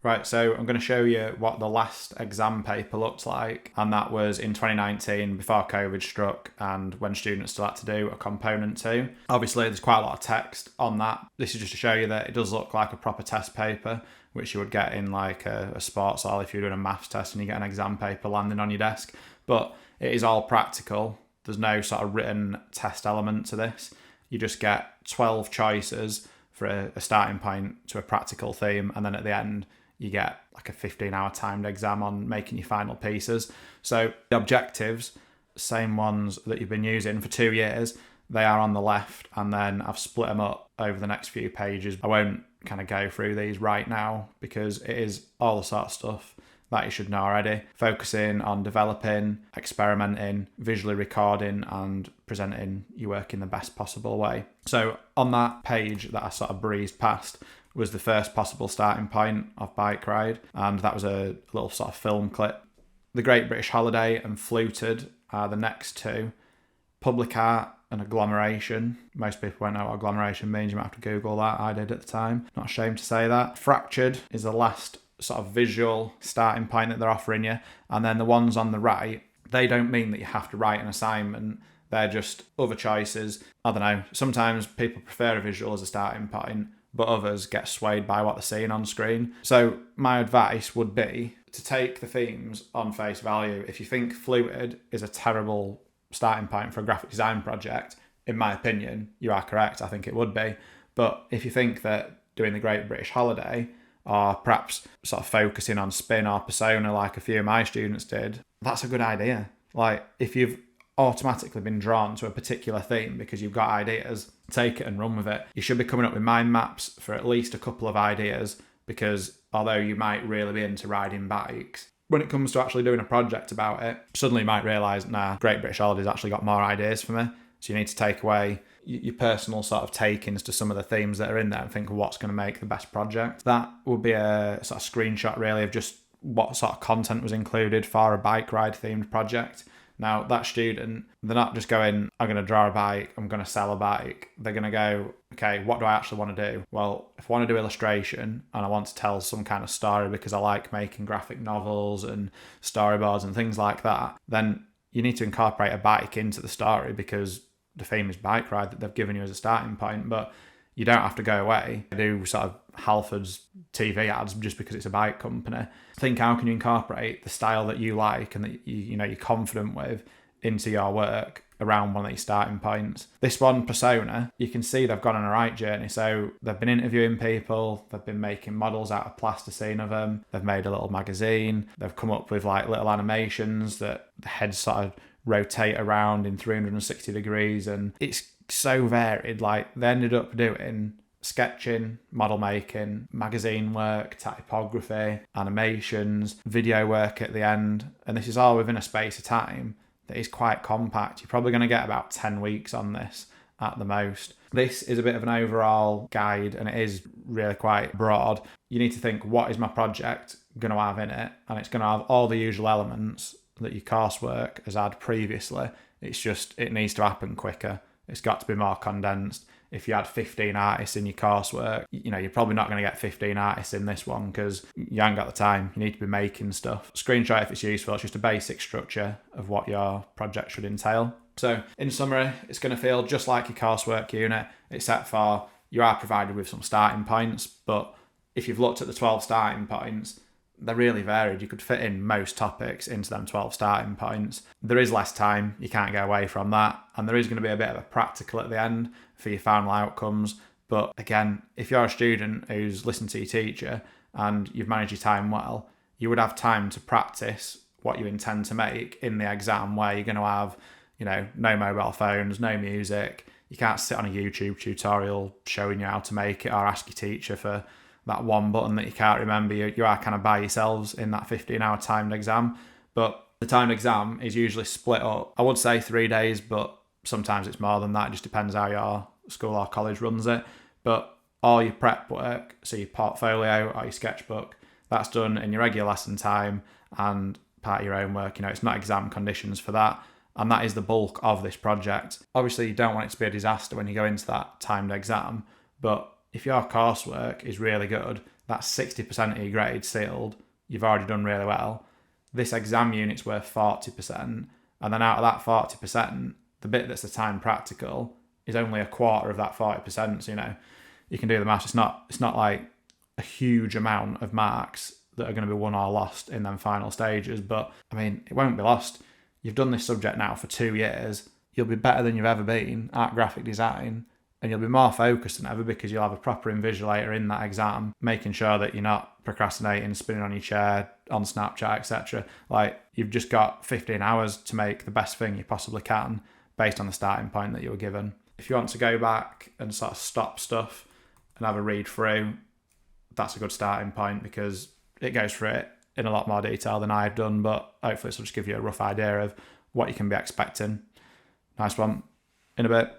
Right, so I'm going to show you what the last exam paper looked like, and that was in 2019 before COVID struck and when students still had to do a component 2. Obviously there's quite a lot of text on that. This is just to show you that it does look like a proper test paper, which you would get in like a sports hall if you're doing a maths test and you get an exam paper landing on your desk. But it is all practical. There's no sort of written test element to this. You just get 12 choices for a starting point to a practical theme, and then at the end you get like a 15-hour timed exam on making your final pieces. So the objectives, same ones that you've been using for 2 years, they are on the left, and then I've split them up over the next few pages. I won't kind of go through these right now because it is all the sort of stuff that you should know already, focusing on developing, experimenting, visually recording and presenting your work in the best possible way. So on that page that I sort of breezed past was the first possible starting point of Bike Ride, and that was a little sort of film clip. The Great British Holiday and Fluted are the next two. Public art and agglomeration. Most people won't know what agglomeration means. You might have to Google that. I did at the time. Not ashamed to say that. Fractured is the last sort of visual starting point that they're offering you. And then the ones on the right, they don't mean that you have to write an assignment. They're just other choices. I don't know. Sometimes people prefer a visual as a starting point, but others get swayed by what they're seeing on screen. So my advice would be to take the themes on face value. If you think Fluted is a terrible starting point for a graphic design project, in my opinion, you are correct. I think it would be. But if you think that doing the Great British Holiday, or perhaps sort of focusing on spin or persona like a few of my students did, that's a good idea. Like, if you've automatically been drawn to a particular theme because you've got ideas, take it and run with it. You should be coming up with mind maps for at least a couple of ideas, because although you might really be into riding bikes, when it comes to actually doing a project about it, suddenly you might realise, Great British Holiday's actually got more ideas for me. So you need to take away your personal sort of take-ins to some of the themes that are in there and think of what's going to make the best project. That would be a sort of screenshot really of just what sort of content was included for a bike ride themed project. Now, that student, they're not just going, I'm going to draw a bike, I'm going to sell a bike. They're going to go, okay, what do I actually want to do? Well, if I want to do illustration and I want to tell some kind of story because I like making graphic novels and storyboards and things like that, then you need to incorporate a bike into the story because the theme is bike ride that they've given you as a starting point. But you don't have to go away, do sort of Halford's TV ads just because it's a bike company. Think, how can you incorporate the style that you like and that you're confident with into your work around one of these starting points. This one, persona, you can see they've gone on a right journey. So they've been interviewing people, they've been making models out of plasticine of them, they've made a little magazine, they've come up with like little animations that the heads sort of rotate around in 360 degrees, and it's so varied. Like, they ended up doing sketching, model making, magazine work, typography, animations, video work at the end, and this is all within a space of time that is quite compact. You're probably going to get about 10 weeks on this at the most. This is a bit of an overall guide and it is really quite broad. You need to think, what is my project going to have in it? And it's going to have all the usual elements that your coursework has had previously. It's just, it needs to happen quicker. It's got to be more condensed. If you had 15 artists in your coursework, you're probably not going to get 15 artists in this one because you haven't got the time. You need to be making stuff. Screenshot if it's useful. It's just a basic structure of what your project should entail. So in summary, it's going to feel just like your coursework unit, except for you are provided with some starting points. But if you've looked at the 12 starting points, they're really varied. You could fit in most topics into them 12 starting points. There is less time, you can't go away from that. And there is going to be a bit of a practical at the end for your final outcomes. But again, if you're a student who's listened to your teacher and you've managed your time well, you would have time to practice what you intend to make in the exam, where you're going to have, no mobile phones, no music. You can't sit on a YouTube tutorial showing you how to make it or ask your teacher for that one button that you can't remember. You are kind of by yourselves in that 15-hour timed exam. But the timed exam is usually split up. I would say 3 days, but sometimes it's more than that. It just depends how your school or college runs it. But all your prep work, so your portfolio or your sketchbook, that's done in your regular lesson time and part of your own work. It's not exam conditions for that. And that is the bulk of this project. Obviously, you don't want it to be a disaster when you go into that timed exam, but if your coursework is really good, that's 60% of your grade sealed. You've already done really well. This exam unit's worth 40%. And then out of that 40%, the bit that's the time practical is only a quarter of that 40%. So, you can do the maths. It's not like a huge amount of marks that are going to be won or lost in them final stages. But, it won't be lost. You've done this subject now for 2 years. You'll be better than you've ever been at graphic design. And you'll be more focused than ever because you'll have a proper invigilator in that exam, making sure that you're not procrastinating, spinning on your chair, on Snapchat, etc. Like, you've just got 15 hours to make the best thing you possibly can based on the starting point that you were given. If you want to go back and sort of stop stuff and have a read through, that's a good starting point because it goes through it in a lot more detail than I've done, but hopefully this will just give you a rough idea of what you can be expecting. Nice one. In a bit.